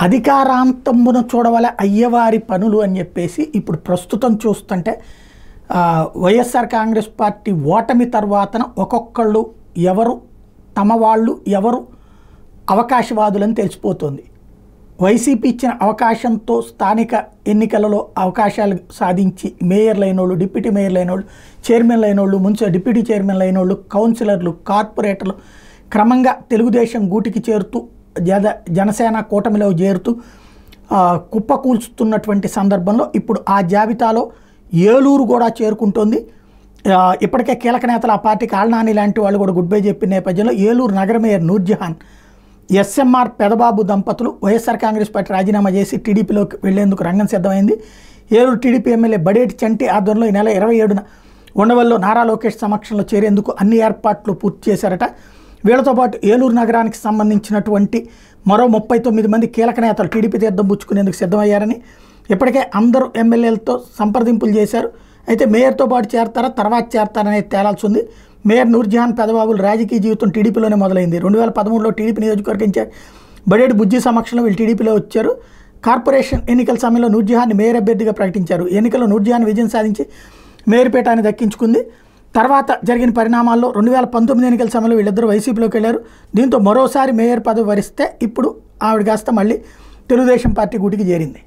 అధికారాంతమున చూడవల అయ్యవారి పనులు అని చెప్పేసి ఇప్పుడు ప్రస్తుతం చూస్తుంటే వైఎస్ఆర్ కాంగ్రెస్ పార్టీ ఓటమి తర్వాతన ఒక్కొక్కళ్ళు ఎవరు తమ వాళ్ళు ఎవరు అవకాశవాదులని తెలిసిపోతుంది. వైసీపీ ఇచ్చిన అవకాశంతో స్థానిక ఎన్నికలలో అవకాశాలు సాధించి మేయర్లు అయినోళ్ళు, డిప్యూటీ మేయర్లు అయినోళ్ళు, చైర్మన్లు అయినోళ్ళు, డిప్యూటీ చైర్మన్లు అయినోళ్ళు, కౌన్సిలర్లు, కార్పొరేటర్లు క్రమంగా తెలుగుదేశం గూటికి చేరుతూ జనసేన కూటమిలో చేరుతూ కుప్పకూల్చుతున్నటువంటి సందర్భంలో ఇప్పుడు ఆ జాబితాలో ఏలూరు కూడా చేరుకుంటోంది. ఇప్పటికే కీలక నేతలు ఆ పార్టీకి ఆళ్నాని లాంటి వాళ్ళు కూడా గుడ్ బై చెప్పిన నేపథ్యంలో ఏలూరు నగర మేయర్ నూర్జహాన్, ఎస్ఎంఆర్ పెదబాబు దంపతులు వైఎస్ఆర్ కాంగ్రెస్ పార్టీ రాజీనామా చేసి టీడీపీలోకి వెళ్లేందుకు రంగం సిద్ధమైంది. ఏలూరు టీడీపీ ఎమ్మెల్యే బడేటి చంటి ఆధ్వర్యంలో ఈ నెల 27న ఉండవల్లో నారా లోకేష్ సమక్షంలో చేరేందుకు అన్ని ఏర్పాట్లు పూర్తి చేశారట. వీళ్లతో పాటు ఏలూరు నగరానికి సంబంధించినటువంటి మరో 39 మంది కీలక నేతలు టీడీపీ తీర్థం పుచ్చుకునేందుకు సిద్ధమయ్యారని ఇప్పటికే అందరూ ఎమ్మెల్యేలతో సంప్రదింపులు చేశారు. అయితే మేయర్తో పాటు చేరతారా తర్వాత చేరతారనేది తేలాల్సి ఉంది. మేయర్ నూర్జహాన్ పెదబాబుల రాజకీయ జీవితం టీడీపీలోనే మొదలైంది. 2013లో టీడీపీ నియోజకవర్గం బడేటి బుజ్జి సమక్షంలో వీళ్ళు టీడీపీలో వచ్చారు. కార్పొరేషన్ ఎన్నికల సమయంలో నూర్జహాన్ని మేయర్ అభ్యర్థిగా ప్రకటించారు. ఎన్నికల్లో నూర్జహాన్ విజయం సాధించి మేయర్ పీఠాన్ని దక్కించుకుంది. తర్వాత జరిగిన పరిణామాల్లో 2019 ఎన్నికల సమయంలో వీళ్ళిద్దరూ వైసీపీలోకి వెళ్ళారు. దీంతో మరోసారి మేయర్ పదవి వరిస్తే ఇప్పుడు ఆవిడ కాస్త మళ్ళీ తెలుగుదేశం పార్టీ గూటికి చేరింది.